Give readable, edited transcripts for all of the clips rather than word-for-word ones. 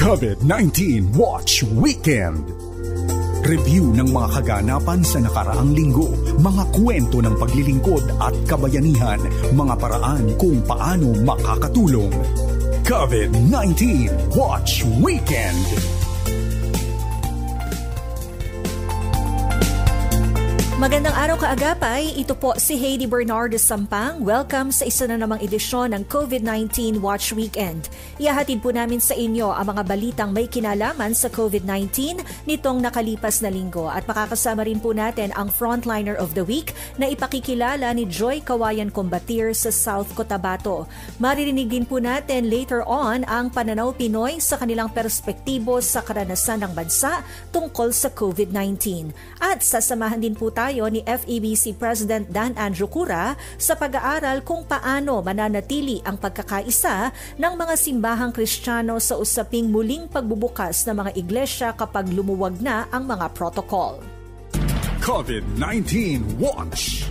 COVID-19 Watch Weekend. Review ng mga kaganapan sa nakaraang linggo, mga kwento ng paglilingkod at kabayanihan, mga paraan kung paano makakatulong. COVID-19 Watch Weekend. Magandang araw kaagapay, ito po si Heidi Bernardo Sampang. Welcome sa isa na namang edisyon ng COVID-19 Watch Weekend. Ihahatid po namin sa inyo ang mga balitang may kinalaman sa COVID-19 nitong nakalipas na linggo. At makakasama rin po natin ang Frontliner of the Week na ipakikilala ni Joy Kawayan Combatir sa South Cotabato. Maririnig din po natin later on ang Pananaw Pinoy sa kanilang perspektibo sa karanasan ng bansa tungkol sa COVID-19. At sasamahan din po tayo ni FEBC President Dan Andrew Cura sa pag-aaral kung paano mananatili ang pagkakaisa ng mga simbahang Kristiyano sa usaping muling pagbubukas ng mga iglesia kapag lumuwag na ang mga protocol. COVID-19 Watch.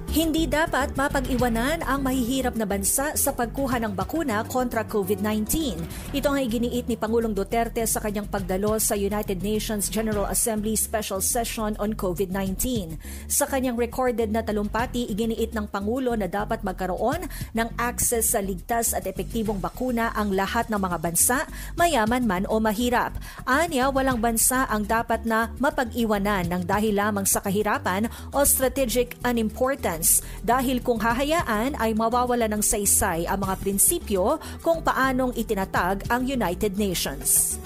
Hindi dapat mapag-iwanan ang mahihirap na bansa sa pagkuha ng bakuna kontra COVID-19. Ito ang iginiit ni Pangulong Duterte sa kanyang pagdalo sa United Nations General Assembly Special Session on COVID-19. Sa kanyang recorded na talumpati, iginiit ng Pangulo na dapat magkaroon ng access sa ligtas at epektibong bakuna ang lahat ng mga bansa, mayaman man o mahirap. Anya, walang bansa ang dapat na mapag-iwanan ng dahil lamang sa kahirapan o strategic unimportance. Dahil kung hahayaan ay mawawala ng saysay ang mga prinsipyo kung paanong itinatag ang United Nations.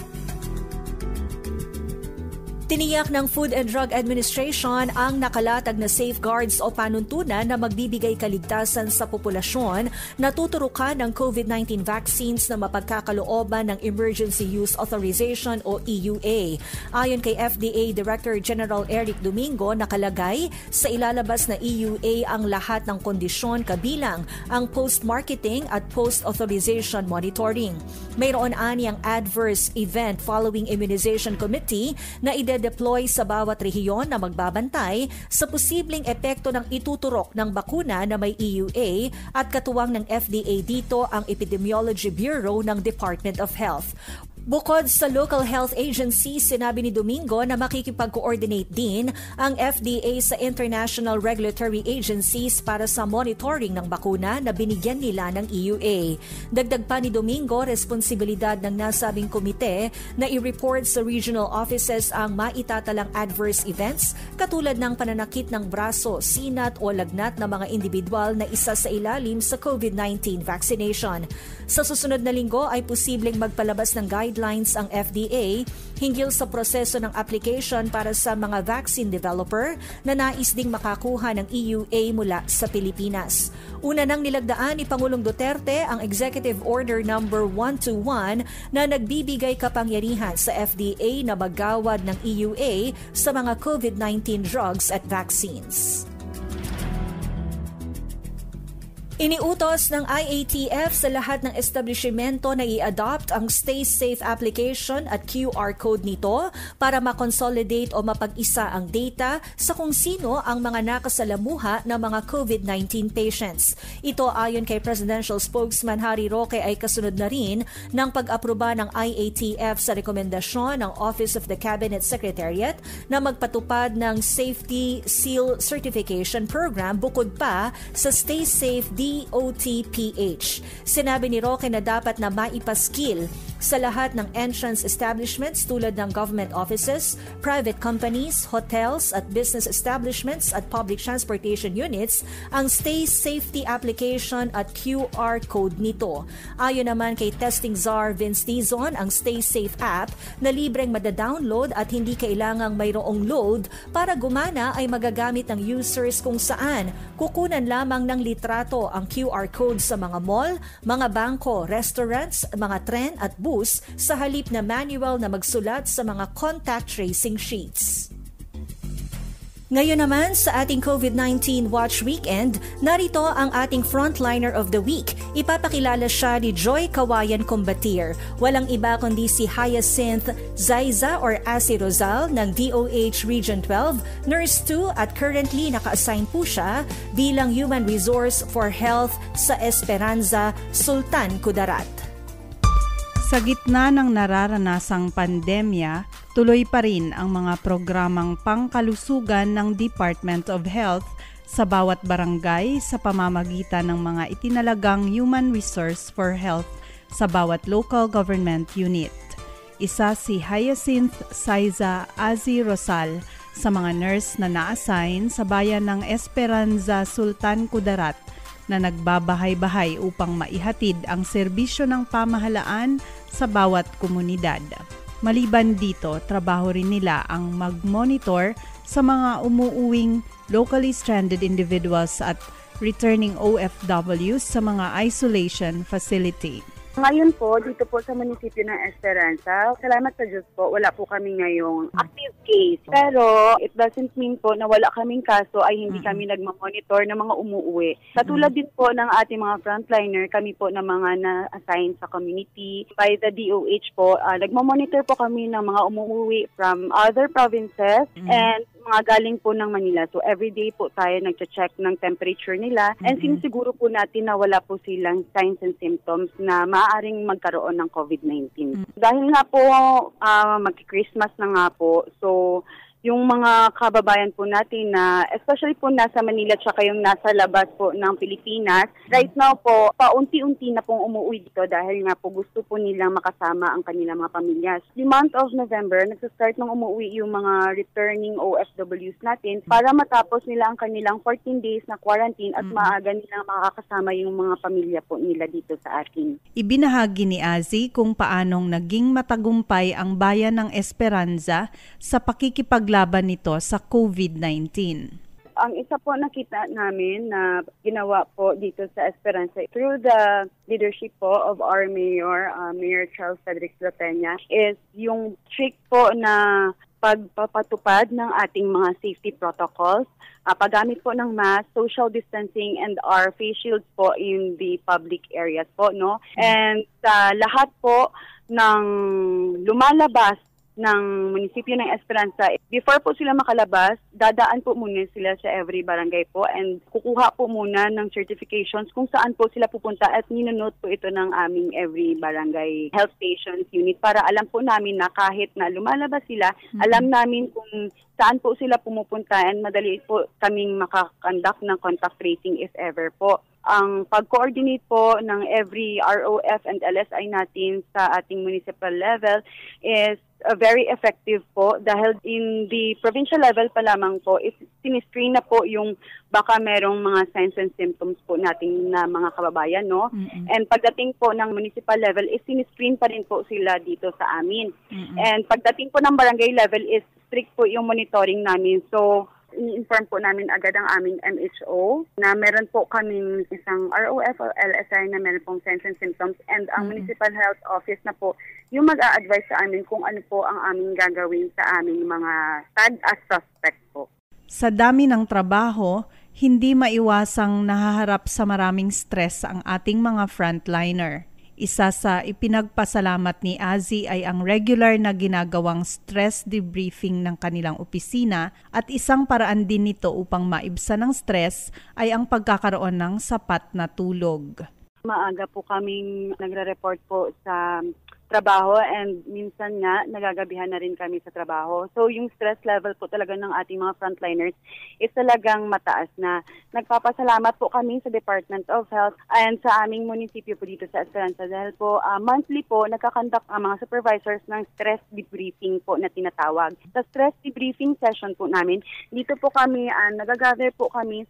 Tiniyak ng Food and Drug Administration ang nakalatag na safeguards o panuntunan na magbibigay kaligtasan sa populasyon na tuturukan ng COVID-19 vaccines na mapagkakalooban ng Emergency Use Authorization o EUA. Ayon kay FDA Director General Eric Domingo, nakalagay sa ilalabas na EUA ang lahat ng kondisyon kabilang ang post-marketing at post-authorization monitoring. Mayroon aniyang adverse event following immunization committee na deploy sa bawat rehiyon na magbabantay sa posibleng epekto ng ituturok ng bakuna na may EUA at katuwang ng FDA dito ang Epidemiology Bureau ng Department of Health. Bukod sa local health agencies, sinabi ni Domingo na makikipag-coordinate din ang FDA sa international regulatory agencies para sa monitoring ng bakuna na binigyan nila ng EUA. Dagdag pa ni Domingo, responsibilidad ng nasabing komite na i-report sa regional offices ang maitatalang adverse events katulad ng pananakit ng braso, sinat o lagnat ng mga individual na isa sa ilalim sa COVID-19 vaccination. Sa susunod na linggo ay posibleng magpalabas ng guidelines ang FDA hinggil sa proseso ng application para sa mga vaccine developer na nais ding makakuha ng EUA mula sa Pilipinas. Una nang nilagdaan ni Pangulong Duterte ang Executive Order No. 121 na nagbibigay kapangyarihan sa FDA na maggawad ng EUA sa mga COVID-19 drugs at vaccines. Iniutos ng IATF sa lahat ng establishmento na i-adopt ang Stay Safe application at QR code nito para makonsolidate o mapag-isa ang data sa kung sino ang mga nakasalamuha ng mga COVID-19 patients. Ito ayon kay Presidential Spokesman Harry Roque ay kasunod na rin ng pag-aproba ng IATF sa rekomendasyon ng Office of the Cabinet Secretariat na magpatupad ng Safety Seal Certification Program bukod pa sa Stay Safe DOTPH. Sinabi ni Roque na dapat na maipaskil sa lahat ng entrance establishments tulad ng government offices, private companies, hotels at business establishments at public transportation units ang Stay Safety application at QR code nito. Ayon naman kay Testing Czar Vince Dizon, ang Stay Safe app na libreng madadownload at hindi kailangang mayroong load para gumana ay magagamit ng users kung saan kukunan lamang ng litrato ang QR code sa mga mall, mga bangko, restaurants, mga tren at bus sa halip na manual na magsulat sa mga contact tracing sheets. Ngayon naman sa ating COVID-19 Watch Weekend, narito ang ating Frontliner of the Week. Ipapakilala siya ni Joy Kawayan Combatir. Walang iba kundi si Hyacinth Zaiza or Asi Rosal ng DOH Region 12, Nurse 2 at currently naka-assign po siya bilang Human Resource for Health sa Esperanza, Sultan Kudarat. Sa gitna ng nararanasang pandemya, tuloy pa rin ang mga programang pangkalusugan ng Department of Health sa bawat barangay sa pamamagitan ng mga itinalagang Human Resource for Health sa bawat local government unit. Isa si Hyacinth Saiza Azi Rosal sa mga nurse na na-assign sa bayan ng Esperanza, Sultan Kudarat na nagbabahay-bahay upang maihatid ang serbisyo ng pamahalaan sa bawat komunidad. Maliban dito, trabaho rin nila ang mag-monitor sa mga umuuwing locally stranded individuals at returning OFWs sa mga isolation facility. Ngayon po, dito po sa munisipyo ng Esperanza, salamat sa Diyos po, wala po kami ngayong active case. Pero it doesn't mean po na wala kaming kaso ay hindi kami nagmamonitor ng mga umuuwi. Katulad din po ng ating mga frontliner, kami po na mga na-assign sa community. By the DOH po, nagmamonitor po kami ng mga umuuwi from other provinces and mga galing po ng Manila. So everyday po tayo nagche-check ng temperature nila and sinisiguro po natin na wala po silang signs and symptoms na maaaring magkaroon ng COVID-19. Dahil nga po mag-Christmas na nga po, so yung mga kababayan po natin na especially po nasa Manila tsaka yung nasa labas po ng Pilipinas, right now po, paunti-unti na pong umuwi dito dahil nga po gusto po nilang makasama ang kanilang mga pamilya. The month of November, nagsastart ng umuwi yung mga returning OFWs natin para matapos nila ang kanilang 14 days na quarantine at maaga nilang makakasama yung mga pamilya po nila dito sa atin. Ibinahagi ni Azi kung paanong naging matagumpay ang bayan ng Esperanza sa pakikipaglaban nito sa COVID-19. Ang isa po nakita namin na ginawa po dito sa Esperanza through the leadership po of our Mayor, Mayor Charles Cedric de la Peña, is yung strict po na pagpapatupad ng ating mga safety protocols, paggamit po ng mask, social distancing, and our face shields po in the public areas po, no? And lahat po ng lumalabas ng munisipyo ng Esperanza, before po sila makalabas, dadaan po muna sila sa every barangay po and kukuha po muna ng certifications kung saan po sila pupunta at ninanote po ito ng aming every barangay health stations unit para alam po namin na kahit na lumalabas sila, alam namin kung saan po sila pumupunta and madali po kaming makakonduct ng contact tracing if ever po. Ang pag-coordinate po ng every ROF and LSI natin sa ating municipal level is very effective po dahil in the provincial level pa lamang po, siniscreen na po yung baka merong mga signs and symptoms po nating na mga kababayan, no? And pagdating po ng municipal level, siniscreen pa rin po sila dito sa amin. And pagdating po ng barangay level, strict po yung monitoring namin. So, i-inform po namin agad ang aming MHO na meron po kaming isang ROF o LSI na meron pong signs and symptoms and ang Municipal Health Office na po yung mag-a-advise sa amin kung ano po ang aming gagawin sa aming mga tag as suspect po. Sa dami ng trabaho, hindi maiwasang nahaharap sa maraming stress ang ating mga frontliner. Isa sa ipinagpasalamat ni Azi ay ang regular na ginagawang stress debriefing ng kanilang opisina at isang paraan din nito upang maibsan ng stress ay ang pagkakaroon ng sapat na tulog. Maaga po kaming nagre-report po sa trabaho and minsan nga nagagabihan na rin kami sa trabaho. So yung stress level po talaga ng ating mga frontliners is talagang mataas na. Nagpapasalamat po kami sa Department of Health and sa aming munisipyo po dito sa Esperanza dahil po monthly po nagkakandak ang mga supervisors ng stress debriefing po na tinatawag. Sa stress debriefing session po namin, dito po kami nagagather po kami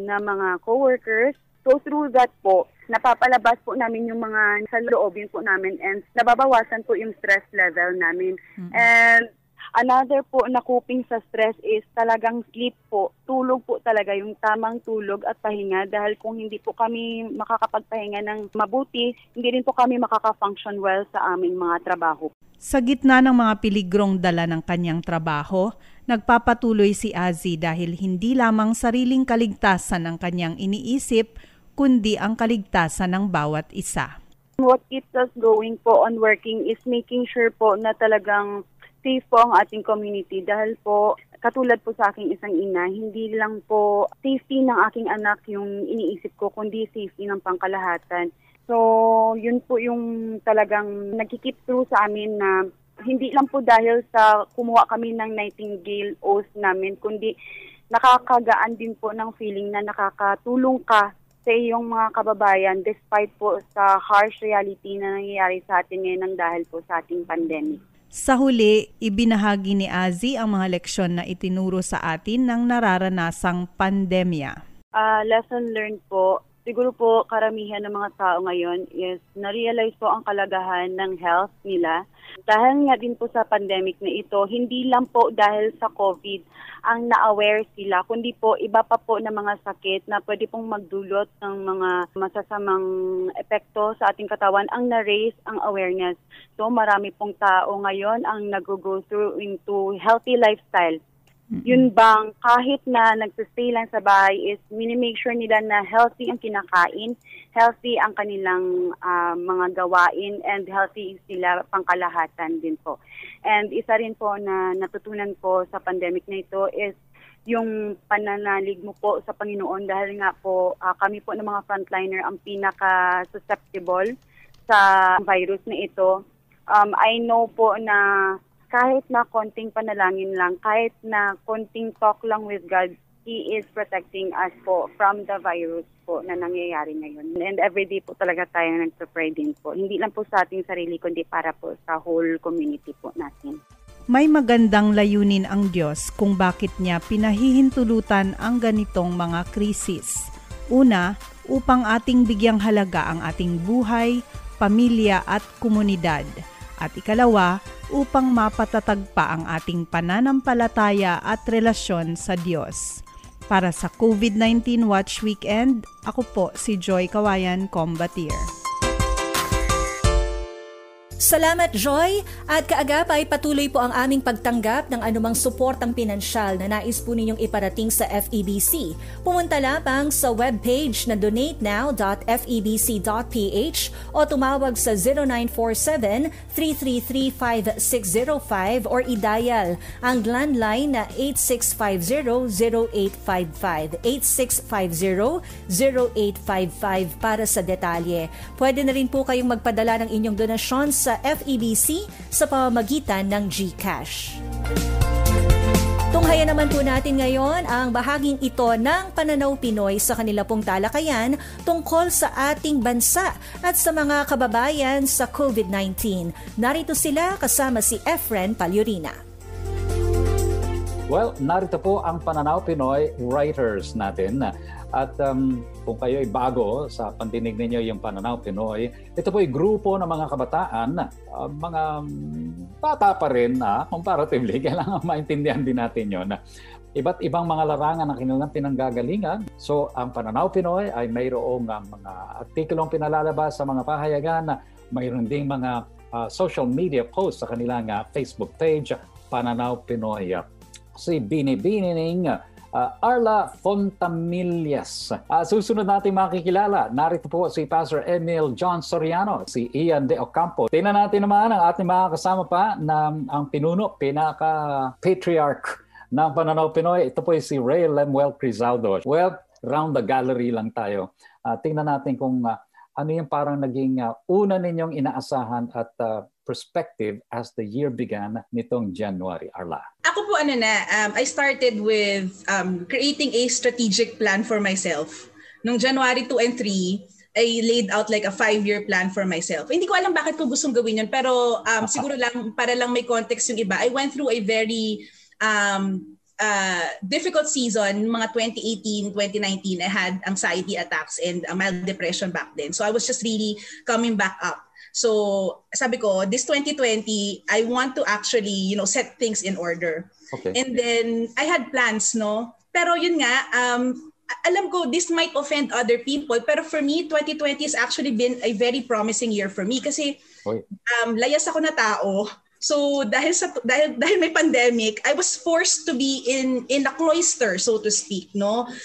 na mga co-workers. So through that po, napapalabas po namin yung mga sa loobin po namin and nababawasan po yung stress level namin. And another po na coping sa stress is talagang sleep po. Tulog po talaga, yung tamang tulog at pahinga dahil kung hindi po kami makakapagpahinga ng mabuti, hindi rin po kami makaka-function well sa aming mga trabaho. Sa gitna ng mga piligrong dala ng kanyang trabaho, nagpapatuloy si Azi dahil hindi lamang sariling kaligtasan ang kanyang iniisip, kundi ang kaligtasan ng bawat isa. What keeps us going po on working is making sure po na talagang safe po ang ating community dahil po katulad po sa aking isang ina, hindi lang po safety ng aking anak yung iniisip ko kundi safety ng pangkalahatan. So, yun po yung talagang nagkikip through sa amin na hindi lang po dahil sa kumuha kami ng Nightingale Oath namin, kundi nakakagaan din po ng feeling na nakakatulong ka sa iyong mga kababayan despite po sa harsh reality na nangyayari sa atin ngayon ng dahil po sa ating pandemic. Sa huli, ibinahagi ni Azzy ang mga leksyon na itinuro sa atin ng nararanasang pandemya. Lesson learned po, siguro po karamihan ng mga tao ngayon is na-realize po ang kalagahan ng health nila. Dahil nga din po sa pandemic na ito, hindi lang po dahil sa COVID ang na-aware sila, kundi po iba pa po na mga sakit na pwede pong magdulot ng mga masasamang epekto sa ating katawan ang na-raise ang awareness. So marami pong tao ngayon ang nag-go through into healthy lifestyle. Yun bang kahit na nagsistay lang sa bahay is minimake sure nila na healthy ang kinakain, healthy ang kanilang mga gawain, and healthy sila pangkalahatan din po. And isa rin po na natutunan ko sa pandemic na ito is yung pananalig mo po sa Panginoon dahil nga po kami po ng mga frontliner ang pinaka-susceptible sa virus na ito. I know po na kahit na konting panalangin lang, kahit na konting talk lang with God, He is protecting us po from the virus po na nangyayari ngayon. And everyday po talaga tayo nagpa-pray din po. Hindi lang po sa ating sarili, kundi para po sa whole community po natin. May magandang layunin ang Diyos kung bakit niya pinahihintulutan ang ganitong mga krisis. Una, upang ating bigyang halaga ang ating buhay, pamilya at komunidad. At ikalawa, upang mapatatag pa ang ating pananampalataya at relasyon sa Diyos. Para sa COVID-19 Watch Weekend, ako po si Joy Kawayan, Combatir. Salamat, Joy! At kaagapay patuloy po ang aming pagtanggap ng anumang suportang pinansyal na nais po ninyong iparating sa FEBC. Pumunta lamang sa webpage na donatenow.febc.ph o tumawag sa 0947-333-5605 or i-dial ang landline na 8650-0855. 8650-0855 para sa detalye. Pwede na rin po kayong magpadala ng inyong donasyon sa FEBC sa pamamagitan ng GCash. Tunghayan naman po natin ngayon ang bahaging ito ng Pananaw Pinoy sa kanila pong talakayan tungkol sa ating bansa at sa mga kababayan sa COVID-19. Narito sila kasama si Efren Palyurina. Well, narito po ang Pananaw Pinoy writers natin. At kung kayo ay bago sa pandinig ninyo yung Pananaw Pinoy, ito po ay grupo ng mga kabataan, mga bata pa rin comparatively, kailangan maintindihan din natin yun. Iba't ibang mga larangan na kanilang pinanggagalingan. So ang Pananaw Pinoy ay mayroong mga artikulong pinalalabas sa mga pahayagan, mayroon ding mga social media posts sa kanilang Facebook page, Pananaw Pinoy. Si Binibining Arla Fontamillas. Susunod natin makikilala. Narito po si Pastor Emil John Soriano, si Ian De Ocampo. Tingnan natin naman ang ating mga kasama pa na ang pinuno, pinaka-patriarch ng Pananaw Pinoy. Ito po si Ray Lemuel Crizaldo. Well, round the gallery lang tayo. Tingnan natin kung ano yung parang naging una ninyong inaasahan at perspective as the year began nitong January. Arla. Ako po I started with creating a strategic plan for myself. Noong January 2 and 3, I laid out like a 5-year plan for myself. Hindi ko alam bakit ko gustong gawin yun, pero siguro lang para lang may context yung iba. I went through a very difficult season, mga 2018, 2019. I had anxiety attacks and mild depression back then. So I was just really coming back up. So sabi ko, this 2020, I want to actually, set things in order. Okay. And then I had plans, Pero yun nga, alam ko this might offend other people, pero for me, 2020 has actually been a very promising year for me kasi layas ako na tao. So dahil may pandemic, I was forced to be in a cloister, so to speak,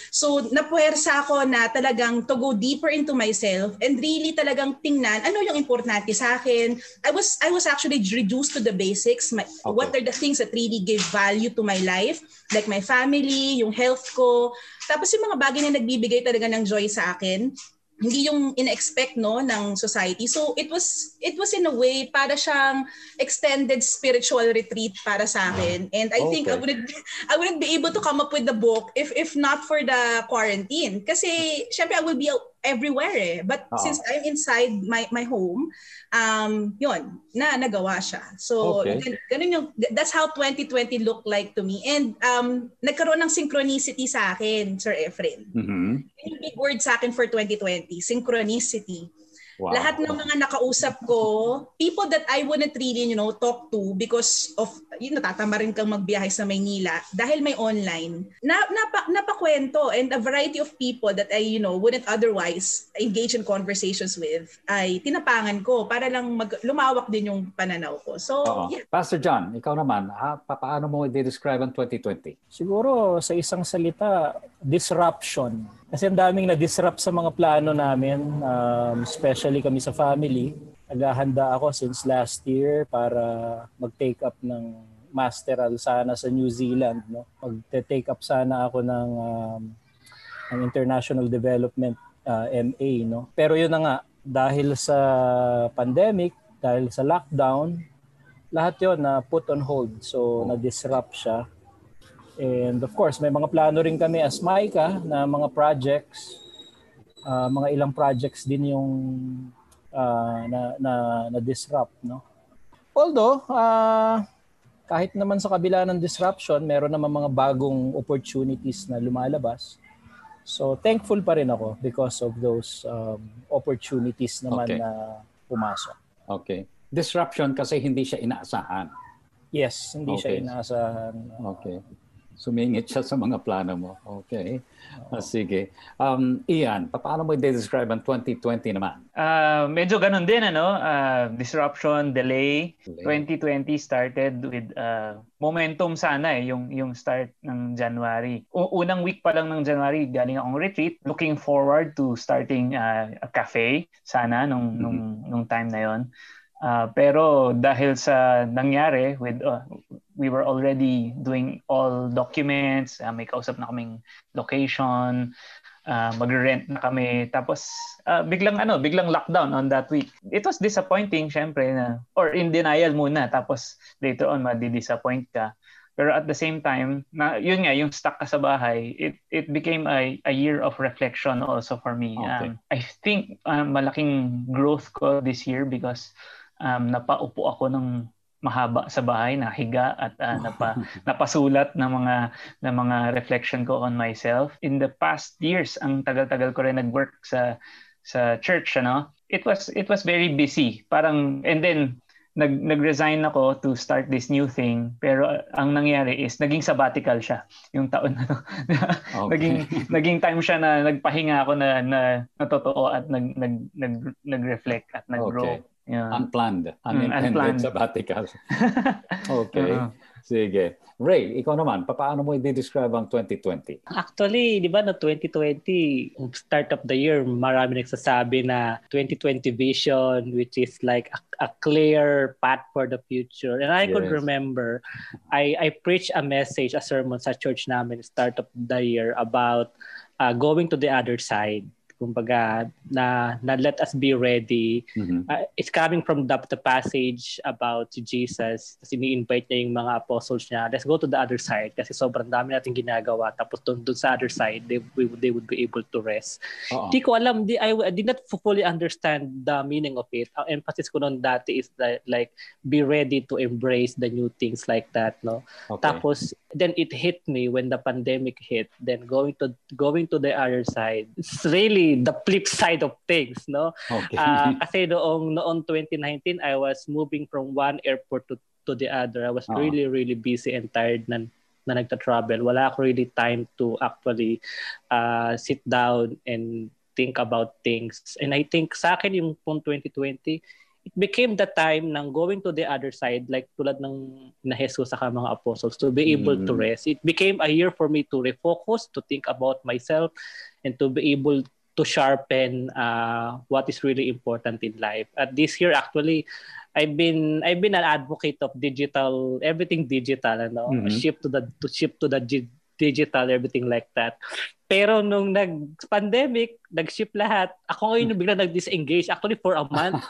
So napuwersa ako na talagang to go deeper into myself and really talagang tingnan ano yung importante sa akin. I was actually reduced to the basics. What are the things that really give value to my life, like my family, yung health ko. Tapos yung mga bagay na nagbibigay talaga ng joy sa akin. hindi yung ina-expect no ng society. So it was in a way para siyang extended spiritual retreat para sa akin. And I think I wouldn't be able to come up with the book if not for the quarantine. Kasi syempre I will be everywhere eh. But since I'm inside my home, yun, nagawa siya. So ganun yung, that's how 2020 looked like to me. And nagkaroon ng synchronicity sa akin, Sir Efren. Yung big word sa akin for 2020, synchronicity. Wow. Lahat ng mga nakausap ko, people that I wouldn't really, talk to because of, tatama rin kang magbiyahe sa Maynila dahil may online, napakwento, and a variety of people that I, wouldn't otherwise engage in conversations with, ay tinapangan ko para lang lumawak din yung pananaw ko. So, yeah. Pastor John, ikaw naman, paano mo i-describe ang 2020? Siguro sa isang salita, disruption. Kasi ang daming na-disrupt sa mga plano namin, especially kami sa family. Naghahanda ako since last year para mag-take up ng masteral sana sa New Zealand. No? Mag-take up sana ako ng International Development MA. No? Pero yun na nga, dahil sa pandemic, dahil sa lockdown, lahat yun na put on hold. So na-disrupt siya. And of course, may mga plano rin kami as Micah na mga projects. Mga ilang projects din yung na-disrupt. No? Although, kahit naman sa kabila ng disruption, meron naman mga bagong opportunities na lumalabas. So thankful pa rin ako because of those opportunities naman na pumasok. Okay. Disruption kasi hindi siya inaasahan. Yes, hindi siya inaasahan. Okay. Sumingit siya sa mga plano mo. Okay. Sige. Ian, paano mo i-describe ang 2020 naman? Medyo ganun din, disruption, delay. 2020 started with momentum sana yung start ng January. Unang week pa lang ng January, galing akong retreat. Looking forward to starting a cafe sana nung time na yon. Pero dahil sa nangyari with we were already doing all documents, may kausap na kaming location, magre-rent na kami, tapos biglang lockdown on that week. It was disappointing syempre or in denial muna, tapos later on madi-disappoint ka. Pero at the same time, yun nga, yung stuck ka sa bahay, it became a year of reflection also for me. I think malaking growth ko this year because napaupo ako ng mahaba sa bahay, nahiga at napasulat ng mga reflection ko on myself. In the past years, ang tagal-tagal ko rin nag-work sa church, It was very busy. And then nag-resign ako to start this new thing, pero ang nangyari is naging sabbatical siya yung taon na to. naging time siya na nagpahinga ako na totoo at nag-reflect at nag-grow. Okay. Yeah. Unplanned, unintended sabbatical. Okay. Sige. Ray, ikaw naman, paano mo i-describe ang 2020? Actually, di ba na 2020, start of the year, marami nagsasabi na 2020 vision, which is like a clear path for the future. And I could remember, I preached a message, a sermon sa church namin, start of the year, about going to the other side. Kumbaga, na let us be ready. It's coming from the passage about Jesus. Kasi ni-invite niya yung mga apostles niya, let's go to the other side kasi sobrang dami natin ginagawa. Tapos doon sa other side, they would be able to rest. Di ko alam, I did not fully understand the meaning of it. Ang emphasis ko noon dati is that, like, be ready to embrace the new things like that. No? Okay. Tapos, then it hit me when the pandemic hit. Then going to the other side, it's really the flip side of things, no? Okay. Kasi noong 2019, I was moving from one airport to the other. I was really, really busy and tired na nagta-travel. Wala ako really time to actually sit down and think about things. And I think sa akin yung 2020, it became the time ng going to the other side, like tulad ng na Jesus sa mga apostles, to be able to rest. It became a year for me to refocus, to think about myself, and to be able to sharpen what is really important in life. At this year, actually, I've been an advocate of digital, everything digital, shift to the digital, everything like that. Pero nung nag-pandemic, nag-ship lahat. Ako ngayon bigla nag-disengage. Actually, for a month,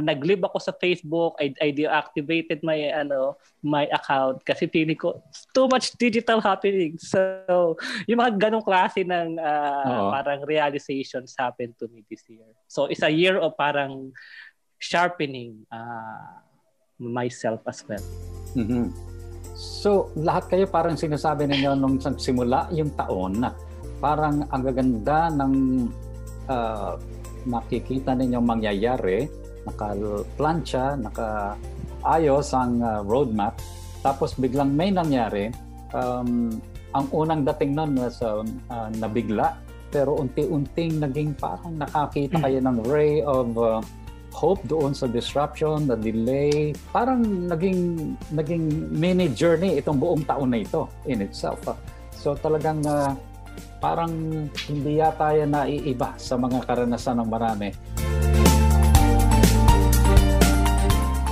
nag-live ako sa Facebook. I deactivated my account kasi feeling ko too much digital happening. So, yung mga ganong klase ng parang realizations happened to me this year. So, it's a year of parang sharpening myself as well. Mm-hmm. So, lahat kayo parang sinasabi ninyo nung simula yung taon na parang ang gaganda ng nakikita ninyong mangyayari, naka-plancha, naka-ayos ang roadmap, tapos biglang may nangyari. Ang unang dating nun was nabigla, pero unti-unting naging parang nakakita kayo ng ray of hope doon sa disruption, the delay. Parang naging mini journey itong buong taon na ito in itself. So talagang parang hindi yata yan naiiba sa mga karanasan ng marami.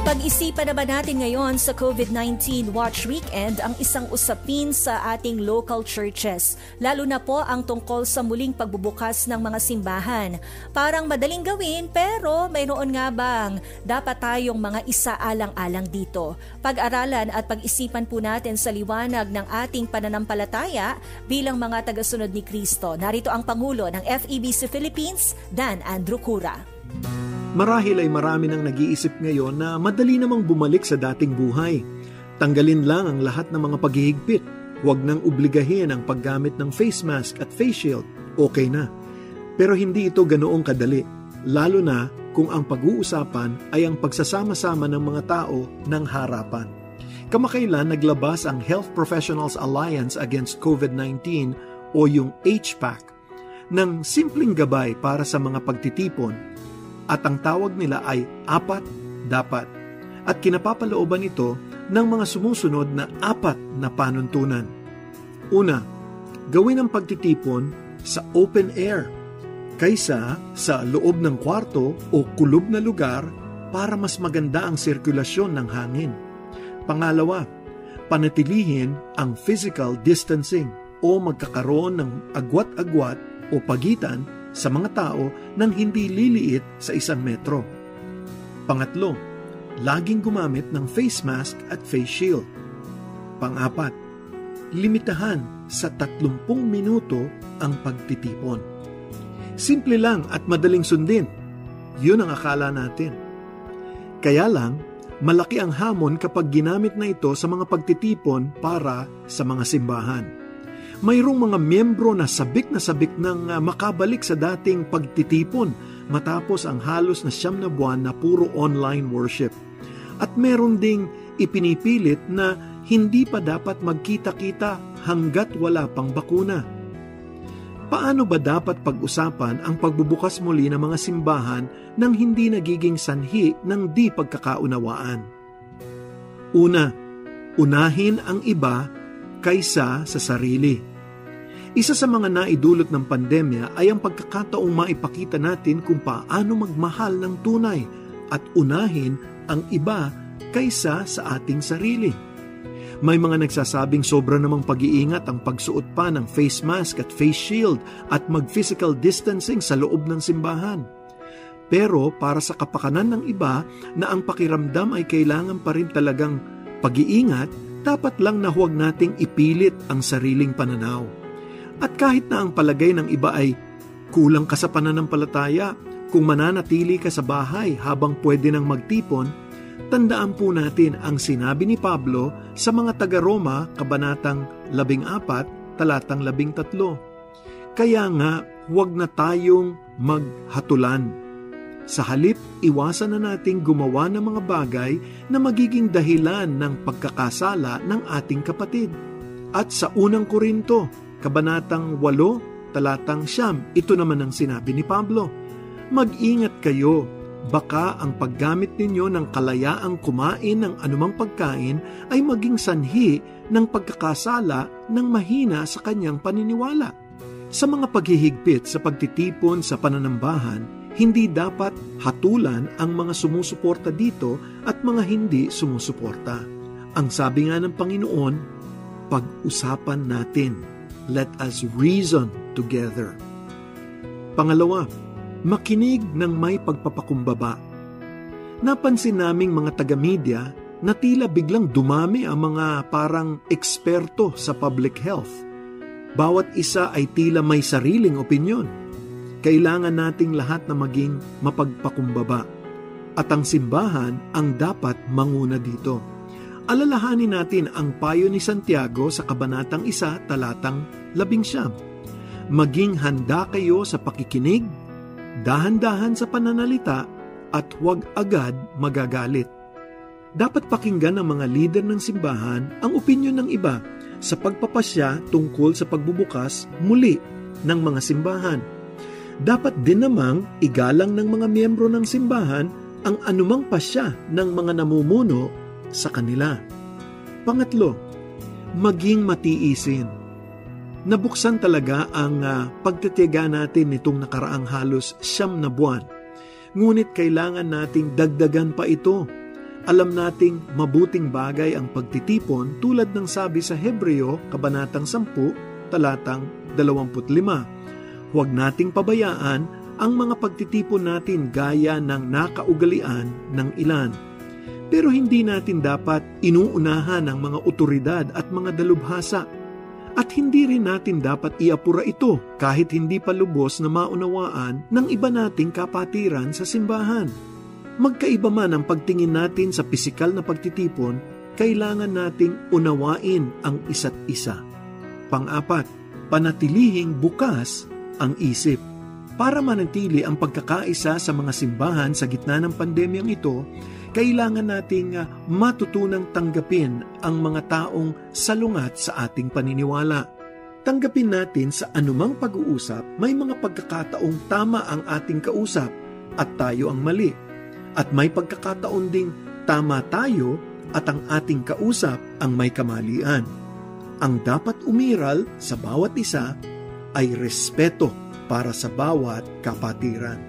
Pag-isipan naman natin ngayon sa COVID-19 Watch Weekend ang isang usapin sa ating local churches, lalo na po ang tungkol sa muling pagbubukas ng mga simbahan. Parang madaling gawin pero mayroon nga bang dapat tayong mga isaalang-alang dito? Pag-aralan at pag-isipan po natin sa liwanag ng ating pananampalataya bilang mga tagasunod ni Kristo. Narito ang Pangulo ng FEBC Philippines, Dan Andrew Cura. Marahil ay marami nang nag-iisip ngayon na madali namang bumalik sa dating buhay. Tanggalin lang ang lahat ng mga paghihigpit. Huwag nang obligahin ang paggamit ng face mask at face shield. Okay na. Pero hindi ito ganoong kadali. Lalo na kung ang pag-uusapan ay ang pagsasama-sama ng mga tao ng harapan. Kamakailan naglabas ang Health Professionals Alliance Against COVID-19 o yung HPAC ng simpleng gabay para sa mga pagtitipon. At ang tawag nila ay 4 dapat. At kinapapalooban ito ng mga sumusunod na 4 na panuntunan. Una, gawin ang pagtitipon sa open air kaysa sa loob ng kwarto o kulob na lugar para mas maganda ang sirkulasyon ng hangin. Pangalawa, panatilihin ang physical distancing o magkakaroon ng agwat-agwat o pagitan sa mga tao nang hindi liliit sa 1 metro. Pangatlo, laging gumamit ng face mask at face shield. Pang-4, limitahan sa 30 minuto ang pagtitipon. Simple lang at madaling sundin. Yun ang akala natin. Kaya lang, malaki ang hamon kapag ginamit na ito sa mga pagtitipon para sa mga simbahan. Mayroong mga miyembro na sabik ng makabalik sa dating pagtitipon matapos ang halos na 9 na buwan na puro online worship. At meron ding ipinipilit na hindi pa dapat magkita-kita hanggat wala pang bakuna. Paano ba dapat pag-usapan ang pagbubukas muli ng mga simbahan nang hindi nagiging sanhi ng di pagkakaunawaan? Una, unahin ang iba kaysa sa sarili. Isa sa mga naidulot ng pandemya ay ang pagkakataong maipakita natin kung paano magmahal ng tunay at unahin ang iba kaysa sa ating sarili. May mga nagsasabing sobra namang pag-iingat ang pagsuot pa ng face mask at face shield at mag-physical distancing sa loob ng simbahan. Pero para sa kapakanan ng iba na ang pakiramdam ay kailangan pa rin talagang pag-iingat, dapat lang na huwag nating ipilit ang sariling pananaw. At kahit na ang palagay ng iba ay kulang ka sa pananampalataya, kung mananatili ka sa bahay habang pwede nang magtipon, tandaan po natin ang sinabi ni Pablo sa mga taga-Roma, Kabanatang 14, Talatang 13. Kaya nga, huwag na tayong maghatulan. Sa halip, iwasan na nating gumawa ng mga bagay na magiging dahilan ng pagkakasala ng ating kapatid. At sa unang Korinto, Kabanatang 8, Talatang 9, ito naman ang sinabi ni Pablo. Mag-ingat kayo, baka ang paggamit ninyo ng kalayaang kumain ng anumang pagkain ay maging sanhi ng pagkakasala ng mahina sa kanyang paniniwala. Sa mga paghihigpit sa pagtitipon sa pananambahan, hindi dapat hatulan ang mga sumusuporta dito at mga hindi sumusuporta. Ang sabi nga ng Panginoon, pag-usapan natin. let us reason together. Pangalawa, makinig ng may pagpapakumbaba. Napansin naming mga taga-media na tila biglang dumami ang mga parang eksperto sa public health. Bawat isa ay tila may sariling opinyon. Kailangan nating lahat na maging mapagpakumbaba. At ang simbahan ang dapat manguna dito. Alalahanin natin ang payo ni Santiago sa Kabanatang 1, Talatang 11. Maging handa kayo sa pakikinig, dahan-dahan sa pananalita, at huwag agad magagalit. Dapat pakinggan ng mga lider ng simbahan ang opinyon ng iba sa pagpapasya tungkol sa pagbubukas muli ng mga simbahan. Dapat din namang igalang ng mga miyembro ng simbahan ang anumang pasya ng mga namumuno sa kanila. Pangatlo, maging matiisin. Nabuksan talaga ang pagtitiyaga natin nitong nakaraang halos 9 na buwan. Ngunit kailangan nating dagdagan pa ito. Alam nating mabuting bagay ang pagtitipon tulad ng sabi sa Hebreo, Kabanatang 10, Talatang 25. Huwag nating pabayaan ang mga pagtitipon natin gaya ng nakaugalian ng ilan. Pero hindi natin dapat inuunahan ang mga otoridad at mga dalubhasa. At hindi rin natin dapat iapura ito kahit hindi pa lubos na maunawaan ng iba nating kapatiran sa simbahan. Magkaiba man ang pagtingin natin sa pisikal na pagtitipon, kailangan nating unawain ang isa't isa. Pang-apat, panatilihing bukas ang isip. Para manatili ang pagkakaisa sa mga simbahan sa gitna ng pandemyang ito, kailangan nating matutunang tanggapin ang mga taong salungat sa ating paniniwala. Tanggapin natin sa anumang pag-uusap, may mga pagkakataong tama ang ating kausap at tayo ang mali. At may pagkakataon ding tama tayo at ang ating kausap ang may kamalian. Ang dapat umiral sa bawat isa ay respeto para sa bawat kapatiran.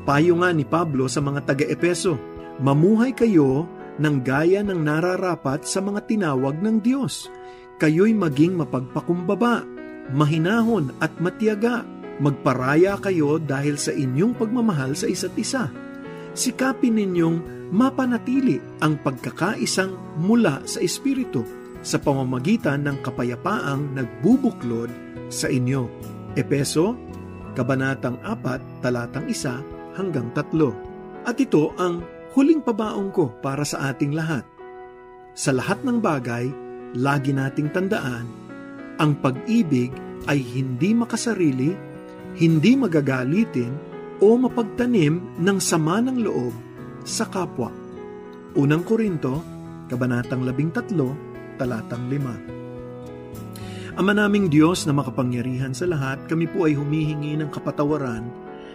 Payo nga ni Pablo sa mga taga-Epeso, mamuhay kayo ng gaya ng nararapat sa mga tinawag ng Diyos. Kayo'y maging mapagpakumbaba, mahinahon at matiyaga. Magparaya kayo dahil sa inyong pagmamahal sa isa't isa. Sikapin ninyong mapanatili ang pagkakaisang mula sa Espiritu sa pamamagitan ng kapayapaang nagbubuklod sa inyo. Epeso, Kabanatang 4, Talatang 1 hanggang 3. At ito ang huling pabaong ko para sa ating lahat. Sa lahat ng bagay, lagi nating tandaan, ang pag-ibig ay hindi makasarili, hindi magagalitin, o mapagtanim ng sama ng loob sa kapwa. Unang Korinto, Kabanatang 13, Talatang 5. Ama naming Diyos na makapangyarihan sa lahat, kami po ay humihingi ng kapatawaran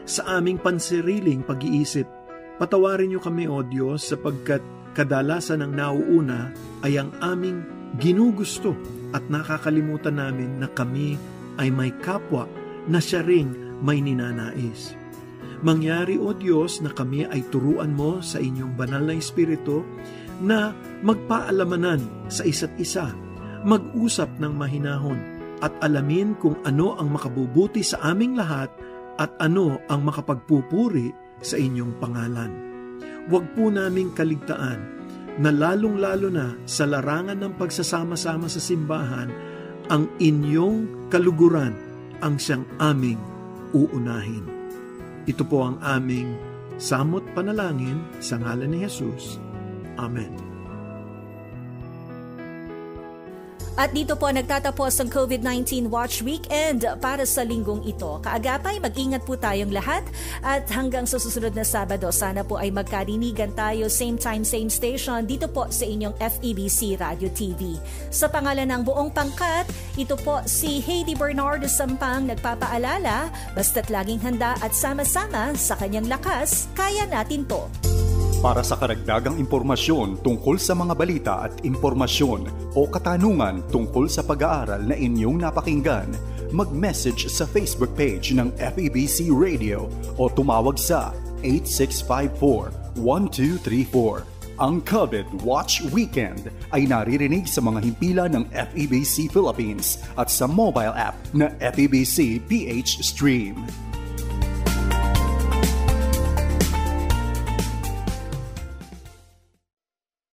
sa aming pansariling pag-iisip. Patawarin niyo kami, O Diyos, sapagkat kadalasan ang nauuna ay ang aming ginugusto at nakakalimutan namin na kami ay may kapwa na siya ring may ninanais. Mangyari, O Diyos, na kami ay turuan mo sa inyong banal na Espiritu na magpaalamanan sa isa't isa, mag-usap ng mahinahon at alamin kung ano ang makabubuti sa aming lahat at ano ang makapagpupuri sa inyong pangalan. Huwag po naming kaligtaan na lalong-lalo na sa larangan ng pagsasama-sama sa simbahan, ang inyong kaluguran ang siyang aming uunahin. Ito po ang aming samot panalangin sa ngalan ni Jesus. Amen. At dito po nagtatapos ang COVID-19 Watch Weekend para sa linggong ito. Kaagapay, mag-ingat po tayong lahat at hanggang sa susunod na Sabado, sana po ay magkarinigan tayo same time, same station dito po sa inyong FEBC Radio TV. Sa pangalan ng buong pangkat, ito po si Heidi Bernardo Sampang nagpapaalala, basta't laging handa at sama-sama sa kanyang lakas, kaya natin to. Para sa karagdagang impormasyon tungkol sa mga balita at impormasyon o katanungan tungkol sa pag-aaral na inyong napakinggan, mag-message sa Facebook page ng FEBC Radio o tumawag sa 8654-1234. Ang COVID Watch Weekend ay naririnig sa mga himpilan ng FEBC Philippines at sa mobile app na FEBC PH Stream.